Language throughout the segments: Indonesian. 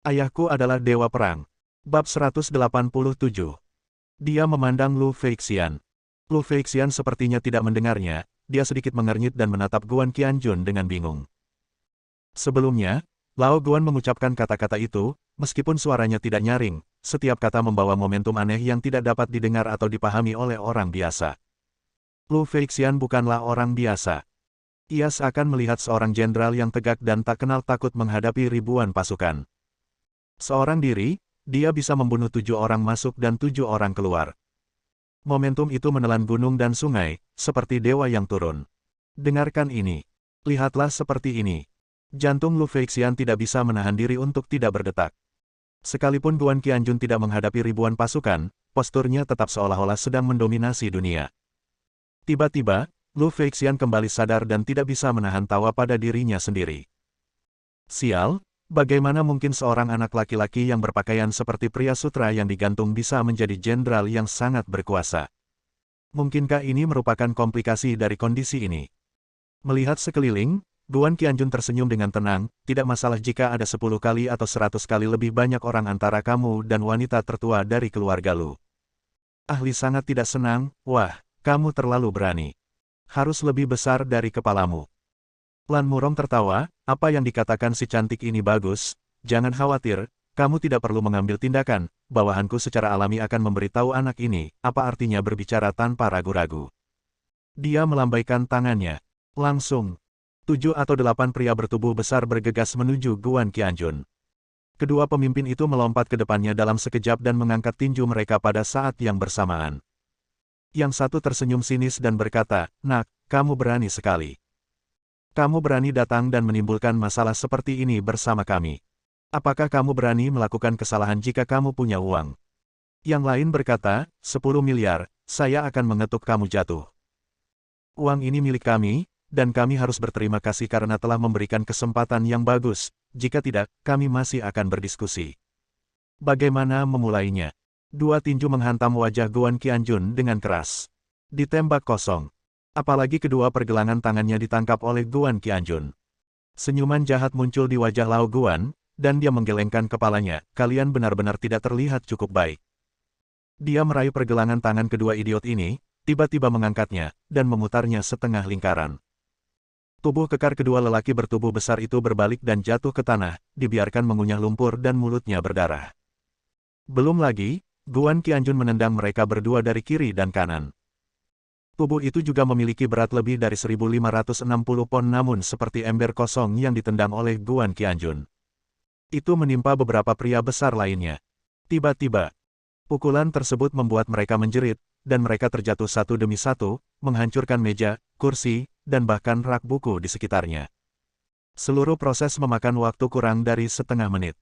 Ayahku adalah dewa perang. Bab 187. Dia memandang Lu Feixian. Lu Feixian sepertinya tidak mendengarnya, dia sedikit mengernyit dan menatap Guan Qianjun dengan bingung. Sebelumnya, Lao Guan mengucapkan kata-kata itu, meskipun suaranya tidak nyaring, setiap kata membawa momentum aneh yang tidak dapat didengar atau dipahami oleh orang biasa. Lu Feixian bukanlah orang biasa. Ia seakan melihat seorang jenderal yang tegak dan tak kenal takut menghadapi ribuan pasukan. Seorang diri, dia bisa membunuh 7 orang masuk dan 7 orang keluar. Momentum itu menelan gunung dan sungai, seperti dewa yang turun. Dengarkan ini. Lihatlah seperti ini. Jantung Lu Feixian tidak bisa menahan diri untuk tidak berdetak. Sekalipun Guan Qianjun tidak menghadapi ribuan pasukan, posturnya tetap seolah-olah sedang mendominasi dunia. Tiba-tiba, Lu Feixian kembali sadar dan tidak bisa menahan tawa pada dirinya sendiri. Sial, bagaimana mungkin seorang anak laki-laki yang berpakaian seperti pria sutra yang digantung bisa menjadi jenderal yang sangat berkuasa? Mungkinkah ini merupakan komplikasi dari kondisi ini? Melihat sekeliling, Guan Qianjun tersenyum dengan tenang, tidak masalah jika ada 10 kali atau 100 kali lebih banyak orang antara kamu dan wanita tertua dari keluarga Lu. Ahli sangat tidak senang, wah, kamu terlalu berani. Harus lebih besar dari kepalamu. Lan Murong tertawa, apa yang dikatakan si cantik ini bagus, jangan khawatir, kamu tidak perlu mengambil tindakan, bawahanku secara alami akan memberitahu anak ini, apa artinya berbicara tanpa ragu-ragu. Dia melambaikan tangannya. Langsung, 7 atau 8 pria bertubuh besar bergegas menuju Guan Qianjun. Kedua pemimpin itu melompat ke depannya dalam sekejap dan mengangkat tinju mereka pada saat yang bersamaan. Yang satu tersenyum sinis dan berkata, "Nak, kamu berani sekali. Kamu berani datang dan menimbulkan masalah seperti ini bersama kami. Apakah kamu berani melakukan kesalahan jika kamu punya uang?" Yang lain berkata, 10 miliar, saya akan mengetuk kamu jatuh. Uang ini milik kami, dan kami harus berterima kasih karena telah memberikan kesempatan yang bagus, jika tidak, kami masih akan berdiskusi. Bagaimana memulainya? Dua tinju menghantam wajah Guan Qianjun dengan keras. Ditembak kosong. Apalagi kedua pergelangan tangannya ditangkap oleh Guan Qianjun. Senyuman jahat muncul di wajah Lao Guan, dan dia menggelengkan kepalanya, kalian benar-benar tidak terlihat cukup baik. Dia meraih pergelangan tangan kedua idiot ini, tiba-tiba mengangkatnya, dan memutarnya setengah lingkaran. Tubuh kekar kedua lelaki bertubuh besar itu berbalik dan jatuh ke tanah, dibiarkan mengunyah lumpur dan mulutnya berdarah. Belum lagi, Guan Qianjun menendang mereka berdua dari kiri dan kanan. Tubuh itu juga memiliki berat lebih dari 1560 pon namun seperti ember kosong yang ditendang oleh Guan Qianjun. Itu menimpa beberapa pria besar lainnya. Tiba-tiba, pukulan tersebut membuat mereka menjerit, dan mereka terjatuh satu demi satu, menghancurkan meja, kursi, dan bahkan rak buku di sekitarnya. Seluruh proses memakan waktu kurang dari setengah menit.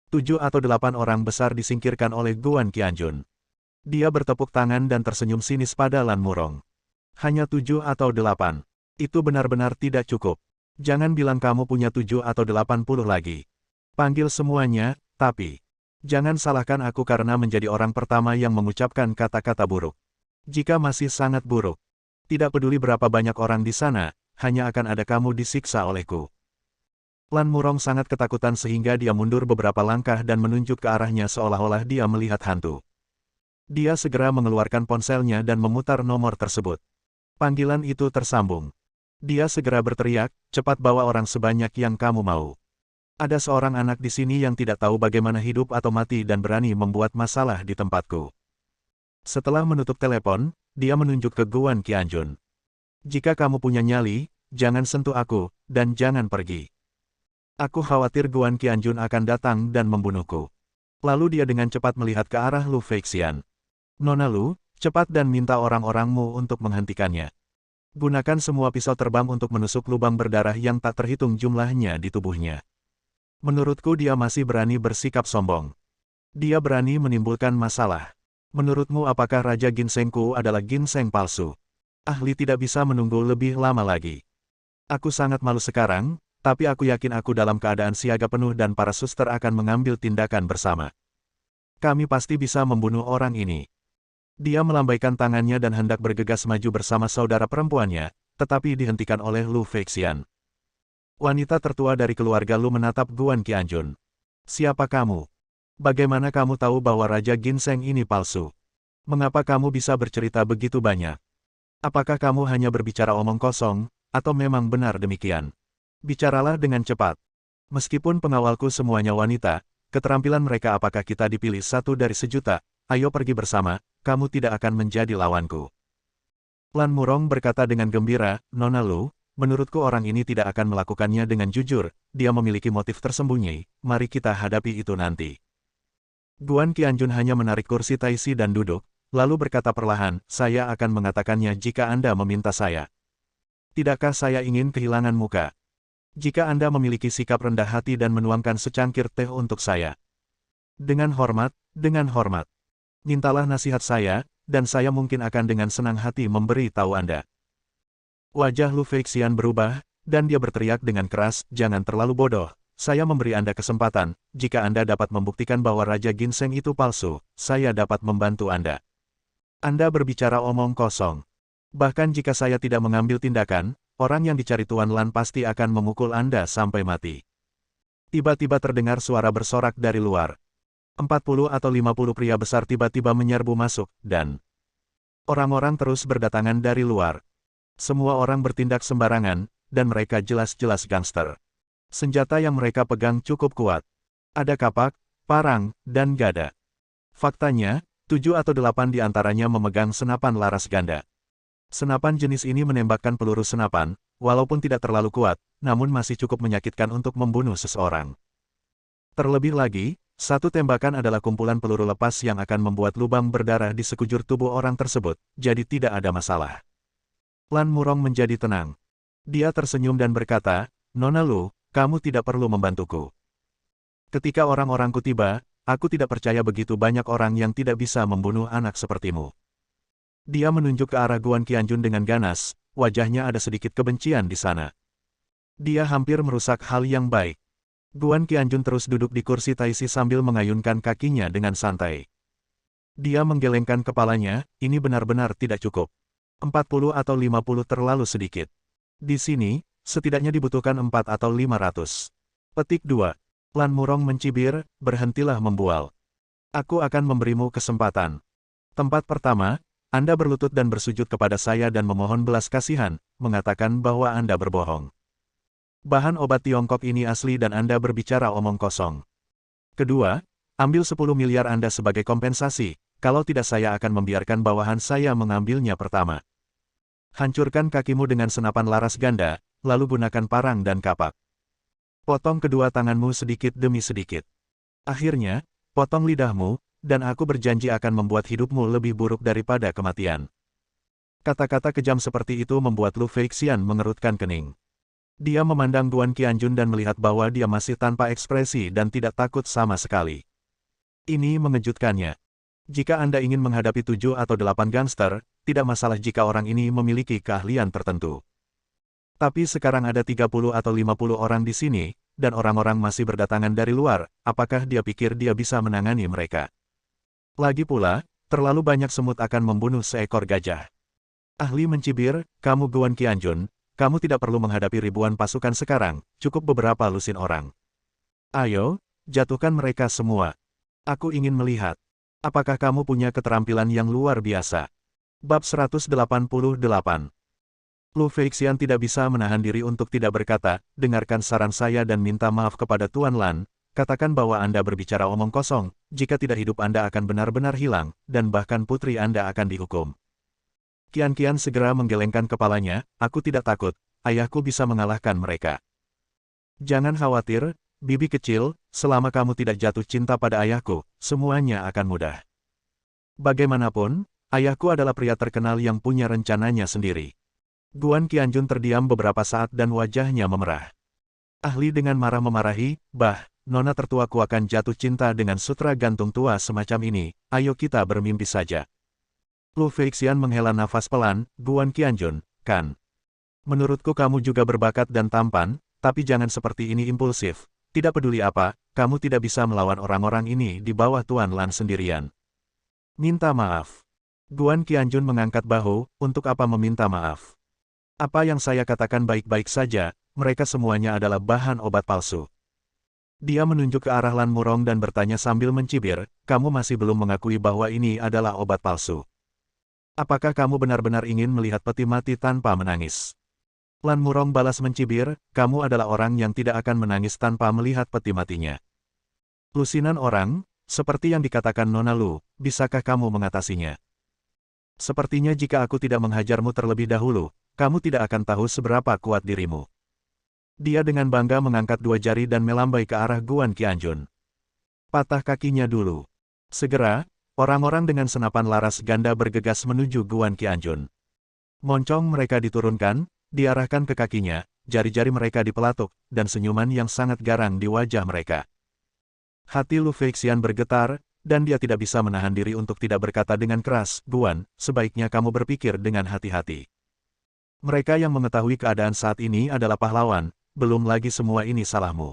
7 atau 8 orang besar disingkirkan oleh Guan Qianjun. Dia bertepuk tangan dan tersenyum sinis pada Lan Murong. Hanya 7 atau 8. Itu benar-benar tidak cukup. Jangan bilang kamu punya 7 atau 80 lagi. Panggil semuanya, tapi jangan salahkan aku karena menjadi orang pertama yang mengucapkan kata-kata buruk. Jika masih sangat buruk, tidak peduli berapa banyak orang di sana, hanya akan ada kamu disiksa olehku. Lan Murong sangat ketakutan sehingga dia mundur beberapa langkah dan menunjuk ke arahnya seolah-olah dia melihat hantu. Dia segera mengeluarkan ponselnya dan memutar nomor tersebut. Panggilan itu tersambung. Dia segera berteriak, cepat bawa orang sebanyak yang kamu mau. Ada seorang anak di sini yang tidak tahu bagaimana hidup atau mati dan berani membuat masalah di tempatku. Setelah menutup telepon, dia menunjuk ke Guan Qianjun. Jika kamu punya nyali, jangan sentuh aku, dan jangan pergi. Aku khawatir Guan Qianjun akan datang dan membunuhku. Lalu dia dengan cepat melihat ke arah Lu Feixian. Nona Lu, cepat dan minta orang-orangmu untuk menghentikannya. Gunakan semua pisau terbang untuk menusuk lubang berdarah yang tak terhitung jumlahnya di tubuhnya. Menurutku dia masih berani bersikap sombong. Dia berani menimbulkan masalah. Menurutmu apakah Raja Ginsengku adalah ginseng palsu? Ahli tidak bisa menunggu lebih lama lagi. Aku sangat malu sekarang, tapi aku yakin aku dalam keadaan siaga penuh dan para suster akan mengambil tindakan bersama. Kami pasti bisa membunuh orang ini. Dia melambaikan tangannya dan hendak bergegas maju bersama saudara perempuannya, tetapi dihentikan oleh Lu Feixian. Wanita tertua dari keluarga Lu menatap Guan Qianjun. Siapa kamu? Bagaimana kamu tahu bahwa Raja Ginseng ini palsu? Mengapa kamu bisa bercerita begitu banyak? Apakah kamu hanya berbicara omong kosong, atau memang benar demikian? Bicaralah dengan cepat. Meskipun pengawalku semuanya wanita, keterampilan mereka apakah kita dipilih satu dari sejuta, ayo pergi bersama, kamu tidak akan menjadi lawanku. Lan Murong berkata dengan gembira, Nona Lu, menurutku orang ini tidak akan melakukannya dengan jujur, dia memiliki motif tersembunyi, mari kita hadapi itu nanti. Guan Qianjun hanya menarik kursi Taisi dan duduk, lalu berkata perlahan, saya akan mengatakannya jika Anda meminta saya. Tidakkah saya ingin kehilangan muka? Jika Anda memiliki sikap rendah hati dan menuangkan secangkir teh untuk saya. Dengan hormat, mintalah nasihat saya, dan saya mungkin akan dengan senang hati memberi tahu Anda. Wajah Lu Feixian berubah, dan dia berteriak dengan keras, jangan terlalu bodoh. Saya memberi Anda kesempatan, jika Anda dapat membuktikan bahwa Raja Ginseng itu palsu, saya dapat membantu Anda. Anda berbicara omong kosong. Bahkan jika saya tidak mengambil tindakan, orang yang dicari Tuan Lan pasti akan memukul Anda sampai mati. Tiba-tiba terdengar suara bersorak dari luar. 40 atau 50 pria besar tiba-tiba menyerbu masuk, dan orang-orang terus berdatangan dari luar. Semua orang bertindak sembarangan, dan mereka jelas-jelas gangster. Senjata yang mereka pegang cukup kuat. Ada kapak, parang, dan gada. Faktanya, 7 atau 8 di antaranya memegang senapan laras ganda. Senapan jenis ini menembakkan peluru senapan, walaupun tidak terlalu kuat, namun masih cukup menyakitkan untuk membunuh seseorang. Terlebih lagi, satu tembakan adalah kumpulan peluru lepas yang akan membuat lubang berdarah di sekujur tubuh orang tersebut, jadi tidak ada masalah. Lan Murong menjadi tenang. Dia tersenyum dan berkata, Nona Lu, kamu tidak perlu membantuku. Ketika orang-orangku tiba, aku tidak percaya begitu banyak orang yang tidak bisa membunuh anak sepertimu. Dia menunjuk ke arah Guan Qianjun dengan ganas, wajahnya ada sedikit kebencian di sana. Dia hampir merusak hal yang baik. Guan Qianjun terus duduk di kursi Taisi sambil mengayunkan kakinya dengan santai. Dia menggelengkan kepalanya, ini benar-benar tidak cukup. 40 atau 50 terlalu sedikit. Di sini, setidaknya dibutuhkan 4 atau 500. Petik 2. Lan Murong mencibir, berhentilah membual. Aku akan memberimu kesempatan. Tempat pertama, Anda berlutut dan bersujud kepada saya dan memohon belas kasihan, mengatakan bahwa Anda berbohong. Bahan obat Tiongkok ini asli dan Anda berbicara omong kosong. Kedua, ambil 10 miliar Anda sebagai kompensasi, kalau tidak saya akan membiarkan bawahan saya mengambilnya pertama. Hancurkan kakimu dengan senapan laras ganda, lalu gunakan parang dan kapak. Potong kedua tanganmu sedikit demi sedikit. Akhirnya, potong lidahmu, dan aku berjanji akan membuat hidupmu lebih buruk daripada kematian. Kata-kata kejam seperti itu membuat Lu Feixian mengerutkan kening. Dia memandang Guan Qianjun dan melihat bahwa dia masih tanpa ekspresi dan tidak takut sama sekali. Ini mengejutkannya. Jika Anda ingin menghadapi 7 atau 8 gangster, tidak masalah jika orang ini memiliki keahlian tertentu. Tapi sekarang ada 30 atau 50 orang di sini, dan orang-orang masih berdatangan dari luar, apakah dia pikir dia bisa menangani mereka? Lagi pula, terlalu banyak semut akan membunuh seekor gajah. Ahli mencibir, kamu Guan Qianjun, kamu tidak perlu menghadapi ribuan pasukan sekarang, cukup beberapa lusin orang. Ayo, jatuhkan mereka semua. Aku ingin melihat. Apakah kamu punya keterampilan yang luar biasa? Bab 188. Lu Feixian tidak bisa menahan diri untuk tidak berkata, dengarkan saran saya dan minta maaf kepada Tuan Lan, katakan bahwa Anda berbicara omong kosong, jika tidak hidup Anda akan benar-benar hilang, dan bahkan putri Anda akan dihukum. Qian segera menggelengkan kepalanya, aku tidak takut, ayahku bisa mengalahkan mereka. Jangan khawatir, bibi kecil, selama kamu tidak jatuh cinta pada ayahku, semuanya akan mudah. Bagaimanapun, ayahku adalah pria terkenal yang punya rencananya sendiri. Guan Qianjun terdiam beberapa saat dan wajahnya memerah. Ahli dengan marah memarahi, bah, nona tertuaku akan jatuh cinta dengan sutra gantung tua semacam ini, ayo kita bermimpi saja. Lu Feixian menghela nafas pelan, Guan Qianjun, kan? Menurutku kamu juga berbakat dan tampan, tapi jangan seperti ini impulsif. Tidak peduli apa, kamu tidak bisa melawan orang-orang ini di bawah Tuan Lan sendirian. Minta maaf. Guan Qianjun mengangkat bahu, untuk apa meminta maaf? Apa yang saya katakan baik-baik saja, mereka semuanya adalah bahan obat palsu. Dia menunjuk ke arah Lan Murong dan bertanya sambil mencibir, kamu masih belum mengakui bahwa ini adalah obat palsu. Apakah kamu benar-benar ingin melihat peti mati tanpa menangis? Lan Murong balas mencibir, kamu adalah orang yang tidak akan menangis tanpa melihat peti matinya. Lusinan orang, seperti yang dikatakan Nona Lu, bisakah kamu mengatasinya? Sepertinya jika aku tidak menghajarmu terlebih dahulu, kamu tidak akan tahu seberapa kuat dirimu. Dia dengan bangga mengangkat dua jari dan melambai ke arah Guan Qianjun. Patah kakinya dulu. Segera, orang-orang dengan senapan laras ganda bergegas menuju Guan Qianjun. Moncong mereka diturunkan, diarahkan ke kakinya, jari-jari mereka dipelatuk, dan senyuman yang sangat garang di wajah mereka. Hati Lu Feixian bergetar, dan dia tidak bisa menahan diri untuk tidak berkata dengan keras, Guan, sebaiknya kamu berpikir dengan hati-hati. Mereka yang mengetahui keadaan saat ini adalah pahlawan, belum lagi semua ini salahmu.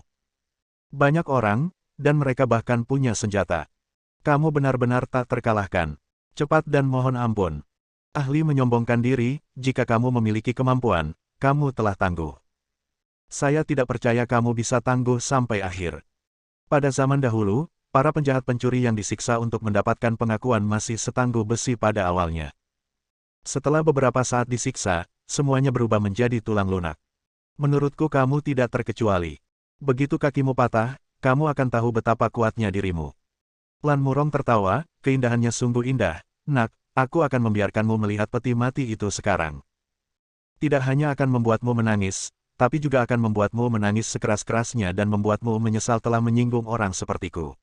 Banyak orang, dan mereka bahkan punya senjata. Kamu benar-benar tak terkalahkan. Cepat dan mohon ampun. Ahli menyombongkan diri, jika kamu memiliki kemampuan, kamu telah tangguh. Saya tidak percaya kamu bisa tangguh sampai akhir. Pada zaman dahulu, para penjahat pencuri yang disiksa untuk mendapatkan pengakuan masih setangguh besi pada awalnya. Setelah beberapa saat disiksa, semuanya berubah menjadi tulang lunak. Menurutku kamu tidak terkecuali. Begitu kakimu patah, kamu akan tahu betapa kuatnya dirimu. Lan Murong tertawa, keindahannya sungguh indah. Nak, aku akan membiarkanmu melihat peti mati itu sekarang. Tidak hanya akan membuatmu menangis, tapi juga akan membuatmu menangis sekeras-kerasnya dan membuatmu menyesal telah menyinggung orang sepertiku.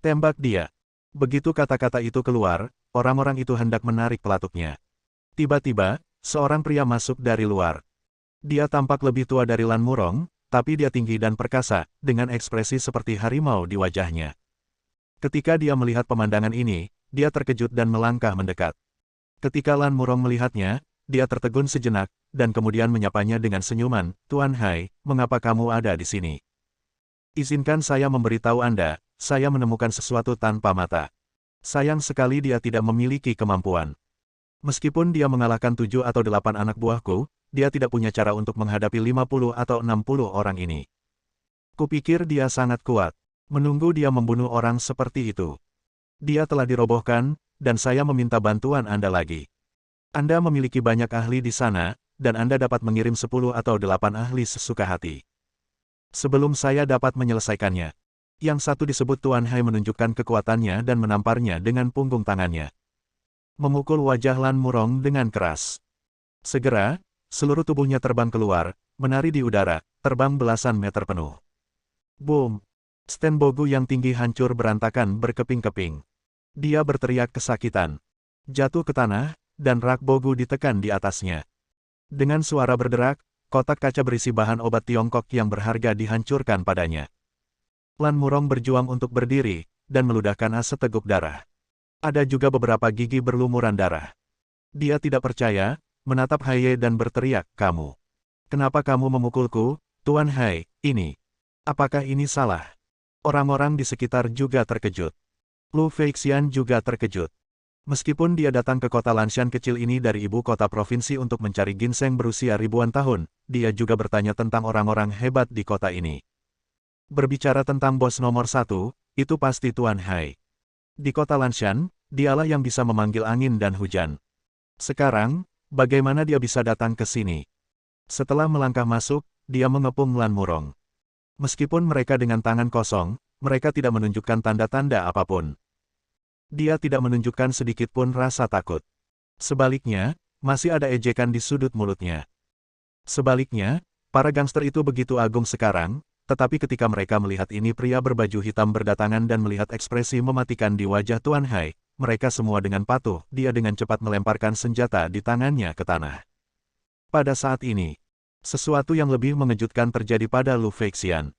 Tembak dia. Begitu kata-kata itu keluar, orang-orang itu hendak menarik pelatuknya. Tiba-tiba, seorang pria masuk dari luar. Dia tampak lebih tua dari Lan Murong, tapi dia tinggi dan perkasa, dengan ekspresi seperti harimau di wajahnya. Ketika dia melihat pemandangan ini, dia terkejut dan melangkah mendekat. Ketika Lan Murong melihatnya, dia tertegun sejenak, dan kemudian menyapanya dengan senyuman, Tuan Hai, mengapa kamu ada di sini? Izinkan saya memberitahu Anda, saya menemukan sesuatu tanpa mata. Sayang sekali dia tidak memiliki kemampuan. Meskipun dia mengalahkan 7 atau 8 anak buahku, dia tidak punya cara untuk menghadapi 50 atau 60 orang ini. Kupikir dia sangat kuat. Menunggu dia membunuh orang seperti itu. Dia telah dirobohkan, dan saya meminta bantuan Anda lagi. Anda memiliki banyak ahli di sana, dan Anda dapat mengirim 10 atau 8 ahli sesuka hati. Sebelum saya dapat menyelesaikannya. Yang satu disebut Tuan Hai menunjukkan kekuatannya dan menamparnya dengan punggung tangannya. Memukul wajah Lan Murong dengan keras. Segera, seluruh tubuhnya terbang keluar, menari di udara, terbang belasan meter penuh. Boom! Stand Bogu yang tinggi hancur berantakan berkeping-keping. Dia berteriak kesakitan. Jatuh ke tanah, dan rak Bogu ditekan di atasnya. Dengan suara berderak, kotak kaca berisi bahan obat Tiongkok yang berharga dihancurkan padanya. Lan Murong berjuang untuk berdiri, dan meludahkan seteguk darah. Ada juga beberapa gigi berlumuran darah. Dia tidak percaya, menatap Hai dan berteriak, kamu. Kenapa kamu memukulku, Tuan Hai, ini? Apakah ini salah? Orang-orang di sekitar juga terkejut. Lu Feixian juga terkejut. Meskipun dia datang ke kota Lanshan kecil ini dari ibu kota provinsi untuk mencari ginseng berusia ribuan tahun, dia juga bertanya tentang orang-orang hebat di kota ini. Berbicara tentang bos nomor 1, itu pasti Tuan Hai. Di kota Lanshan, dialah yang bisa memanggil angin dan hujan. Sekarang, bagaimana dia bisa datang ke sini? Setelah melangkah masuk, dia mengepung Lan Murong. Meskipun mereka dengan tangan kosong, mereka tidak menunjukkan tanda-tanda apapun. Dia tidak menunjukkan sedikit pun rasa takut. Sebaliknya, masih ada ejekan di sudut mulutnya. Sebaliknya, para gangster itu begitu agung sekarang, tetapi ketika mereka melihat ini pria berbaju hitam berdatangan dan melihat ekspresi mematikan di wajah Tuan Hai, mereka semua dengan patuh, dia dengan cepat melemparkan senjata di tangannya ke tanah. Pada saat ini, sesuatu yang lebih mengejutkan terjadi pada Lu Feixian.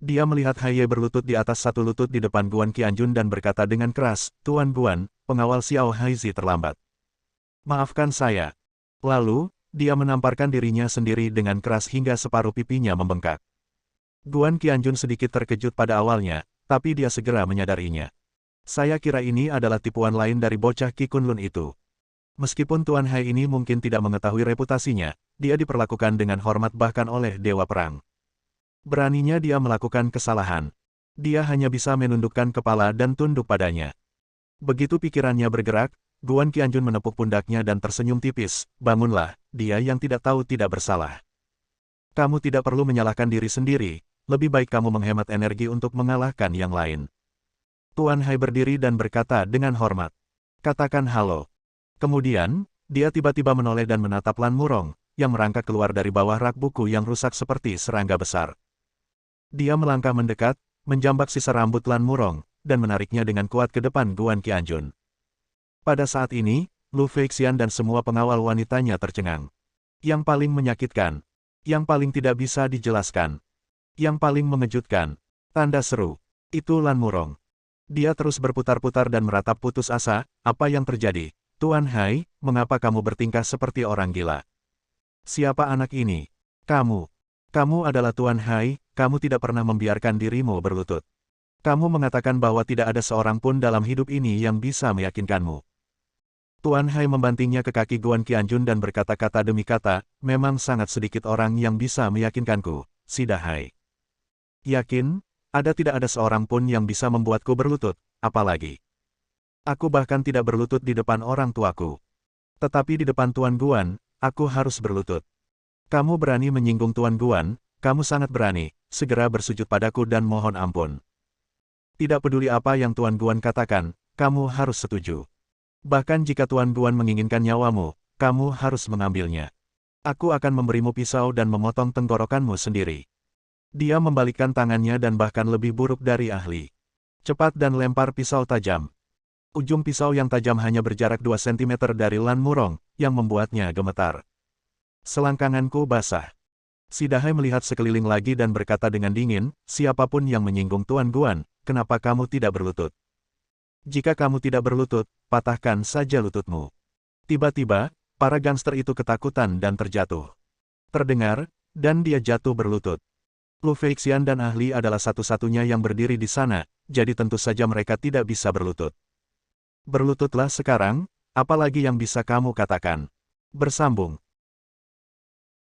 Dia melihat Hai berlutut di atas satu lutut di depan Guan Qianjun dan berkata dengan keras, Tuan Guan, pengawal Xiao Haizi terlambat. Maafkan saya. Lalu, dia menamparkan dirinya sendiri dengan keras hingga separuh pipinya membengkak. Guan Qianjun sedikit terkejut pada awalnya, tapi dia segera menyadarinya. Saya kira ini adalah tipuan lain dari bocah Qi Kunlun itu. Meskipun Tuan Hai ini mungkin tidak mengetahui reputasinya, dia diperlakukan dengan hormat bahkan oleh Dewa Perang. Beraninya dia melakukan kesalahan. Dia hanya bisa menundukkan kepala dan tunduk padanya. Begitu pikirannya bergerak, Guan Qianjun menepuk pundaknya dan tersenyum tipis. Bangunlah, dia yang tidak tahu tidak bersalah. Kamu tidak perlu menyalahkan diri sendiri, lebih baik kamu menghemat energi untuk mengalahkan yang lain. Tuan Hai berdiri dan berkata dengan hormat. Katakan halo. Kemudian, dia tiba-tiba menoleh dan menatap Lan Murong, yang merangkak keluar dari bawah rak buku yang rusak seperti serangga besar. Dia melangkah mendekat, menjambak sisa rambut Lan Murong, dan menariknya dengan kuat ke depan Guan Qianjun. Pada saat ini, Lu Feixian dan semua pengawal wanitanya tercengang. Yang paling menyakitkan, yang paling tidak bisa dijelaskan, yang paling mengejutkan, tanda seru, itu Lan Murong. Dia terus berputar-putar dan meratap putus asa. Apa yang terjadi? Tuan Hai, mengapa kamu bertingkah seperti orang gila? Siapa anak ini? Kamu. Kamu adalah Tuan Hai, kamu tidak pernah membiarkan dirimu berlutut. Kamu mengatakan bahwa tidak ada seorang pun dalam hidup ini yang bisa meyakinkanmu. Tuan Hai membantingnya ke kaki Guan Qianjun dan berkata-kata demi kata, memang sangat sedikit orang yang bisa meyakinkanku, si Dahai. Yakin? Tidak ada seorang pun yang bisa membuatku berlutut, apalagi. Aku bahkan tidak berlutut di depan orang tuaku. Tetapi di depan Tuan Guan, aku harus berlutut. Kamu berani menyinggung Tuan Guan, kamu sangat berani, segera bersujud padaku dan mohon ampun. Tidak peduli apa yang Tuan Guan katakan, kamu harus setuju. Bahkan jika Tuan Guan menginginkan nyawamu, kamu harus mengambilnya. Aku akan memberimu pisau dan memotong tenggorokanmu sendiri. Dia membalikkan tangannya dan bahkan lebih buruk dari ahli. Cepat dan lempar pisau tajam. Ujung pisau yang tajam hanya berjarak 2 cm dari Lan Murong, yang membuatnya gemetar. Selangkanganku basah. Si Dahai melihat sekeliling lagi dan berkata dengan dingin, siapapun yang menyinggung Tuan Guan, kenapa kamu tidak berlutut? Jika kamu tidak berlutut, patahkan saja lututmu. Tiba-tiba, para gangster itu ketakutan dan terjatuh. Terdengar, dan dia jatuh berlutut. Lu Feixian dan ahli adalah satu-satunya yang berdiri di sana, jadi tentu saja mereka tidak bisa berlutut. Berlututlah sekarang, apalagi yang bisa kamu katakan. Bersambung.